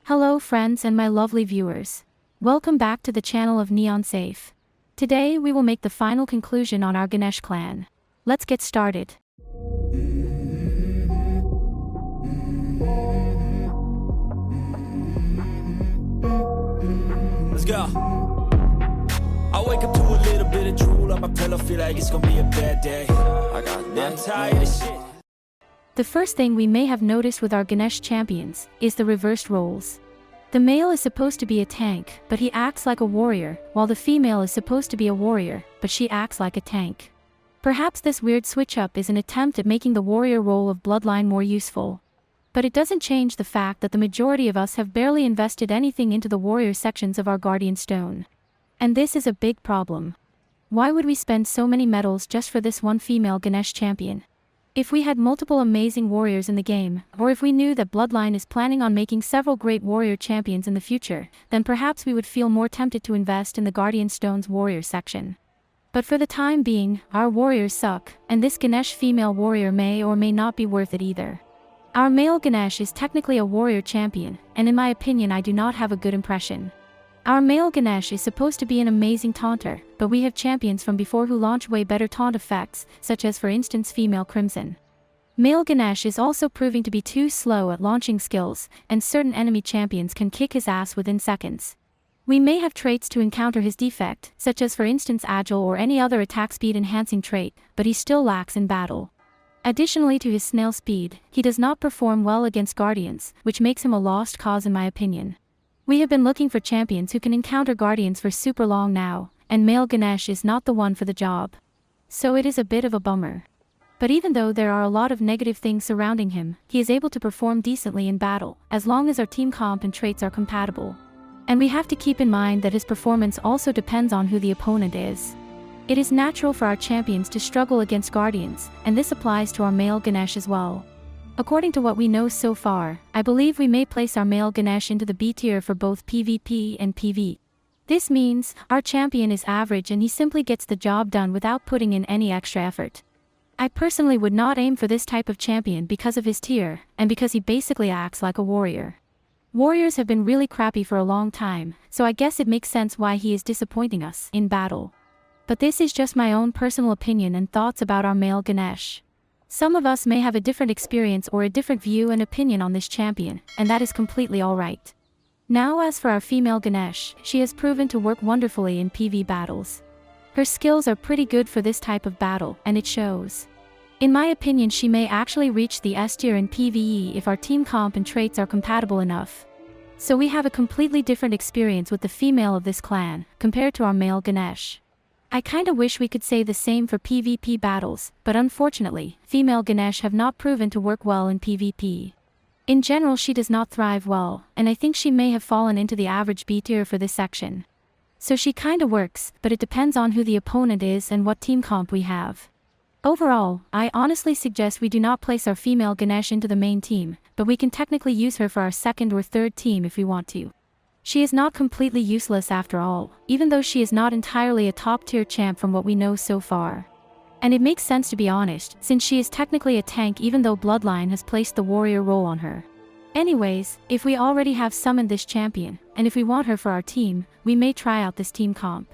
Hello friends and my lovely viewers. Welcome back to the channel of Neon Safe. Today we will make the final conclusion on our Ganesh clan. Let's get started. Let's go. I wake up to a little bit of drool on my pillow, feel like it's gonna be a bad day. I'm tired of shit. The first thing we may have noticed with our Ganesh champions is the reversed roles. The male is supposed to be a tank, but he acts like a warrior, while the female is supposed to be a warrior, but she acts like a tank. Perhaps this weird switch-up is an attempt at making the warrior role of Bloodline more useful. But it doesn't change the fact that the majority of us have barely invested anything into the warrior sections of our Guardian Stone. And this is a big problem. Why would we spend so many medals just for this one female Ganesh champion? If we had multiple amazing warriors in the game, or if we knew that Bloodline is planning on making several great warrior champions in the future, then perhaps we would feel more tempted to invest in the Guardian Stone's warrior section. But for the time being, our warriors suck, and this Ganesh female warrior may or may not be worth it either. Our male Ganesh is technically a warrior champion, and in my opinion I do not have a good impression. Our male Ganesh is supposed to be an amazing taunter, but we have champions from before who launch way better taunt effects, such as for instance female Crimson. Male Ganesh is also proving to be too slow at launching skills, and certain enemy champions can kick his ass within seconds. We may have traits to encounter his defect, such as for instance agile or any other attack speed enhancing trait, but he still lacks in battle. Additionally to his snail speed, he does not perform well against guardians, which makes him a lost cause in my opinion. We have been looking for champions who can encounter guardians for super long now, and male Ganesh is not the one for the job. So it is a bit of a bummer. But even though there are a lot of negative things surrounding him, he is able to perform decently in battle, as long as our team comp and traits are compatible. And we have to keep in mind that his performance also depends on who the opponent is. It is natural for our champions to struggle against guardians, and this applies to our male Ganesh as well. According to what we know so far, I believe we may place our male Ganesh into the B tier for both PvP and PvE. This means, our champion is average and he simply gets the job done without putting in any extra effort. I personally would not aim for this type of champion because of his tier, and because he basically acts like a warrior. Warriors have been really crappy for a long time, so I guess it makes sense why he is disappointing us in battle. But this is just my own personal opinion and thoughts about our male Ganesh. Some of us may have a different experience or a different view and opinion on this champion, and that is completely alright. Now as for our female Ganesh, she has proven to work wonderfully in PvE battles. Her skills are pretty good for this type of battle, and it shows. In my opinion she may actually reach the S tier in PvE if our team comp and traits are compatible enough. So we have a completely different experience with the female of this clan, compared to our male Ganesh. I kinda wish we could say the same for PvP battles, but unfortunately, female Ganesh have not proven to work well in PvP. In general she does not thrive well, and I think she may have fallen into the average B tier for this section. So she kinda works, but it depends on who the opponent is and what team comp we have. Overall, I honestly suggest we do not place our female Ganesh into the main team, but we can technically use her for our second or third team if we want to. She is not completely useless after all, even though she is not entirely a top-tier champ from what we know so far. And it makes sense to be honest, since she is technically a tank even though Bloodline has placed the warrior role on her. Anyways, if we already have summoned this champion, and if we want her for our team, we may try out this team comp.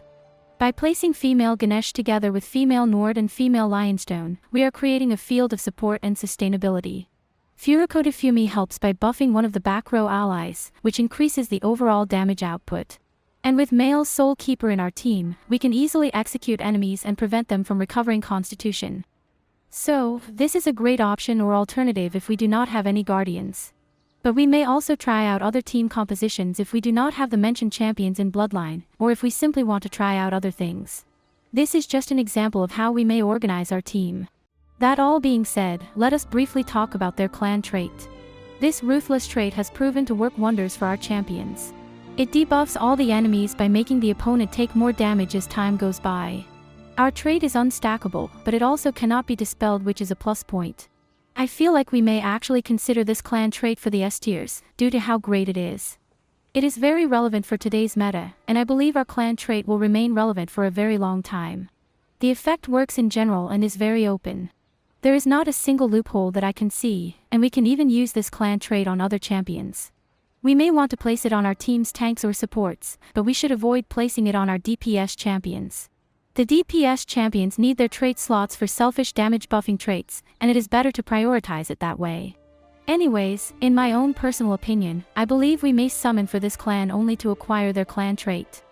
By placing female Ganesh together with female Nord and female Lionstone, we are creating a field of support and sustainability. Furiko Fumi helps by buffing one of the back row allies, which increases the overall damage output. And with male Soul Keeper in our team, we can easily execute enemies and prevent them from recovering Constitution. So, this is a great option or alternative if we do not have any guardians. But we may also try out other team compositions if we do not have the mentioned champions in Bloodline, or if we simply want to try out other things. This is just an example of how we may organize our team. That all being said, let us briefly talk about their clan trait. This ruthless trait has proven to work wonders for our champions. It debuffs all the enemies by making the opponent take more damage as time goes by. Our trait is unstackable, but it also cannot be dispelled, which is a plus point. I feel like we may actually consider this clan trait for the S tiers, due to how great it is. It is very relevant for today's meta, and I believe our clan trait will remain relevant for a very long time. The effect works in general and is very open. There is not a single loophole that I can see, and we can even use this clan trait on other champions. We may want to place it on our team's tanks or supports, but we should avoid placing it on our DPS champions. The DPS champions need their trait slots for selfish damage buffing traits, and it is better to prioritize it that way. Anyways, in my own personal opinion, I believe we may summon for this clan only to acquire their clan trait.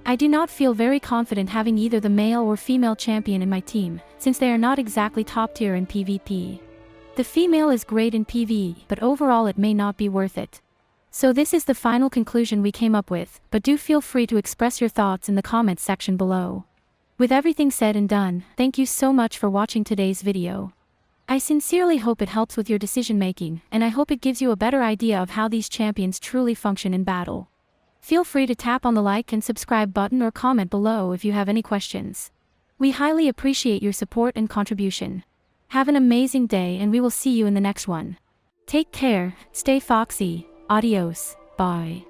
I do not feel very confident having either the male or female champion in my team, since they are not exactly top tier in PvP. The female is great in PvE, but overall it may not be worth it. So this is the final conclusion we came up with, but do feel free to express your thoughts in the comments section below. With everything said and done, thank you so much for watching today's video. I sincerely hope it helps with your decision making, and I hope it gives you a better idea of how these champions truly function in battle. Feel free to tap on the like and subscribe button or comment below if you have any questions. We highly appreciate your support and contribution. Have an amazing day and we will see you in the next one. Take care, stay foxy, adios, bye.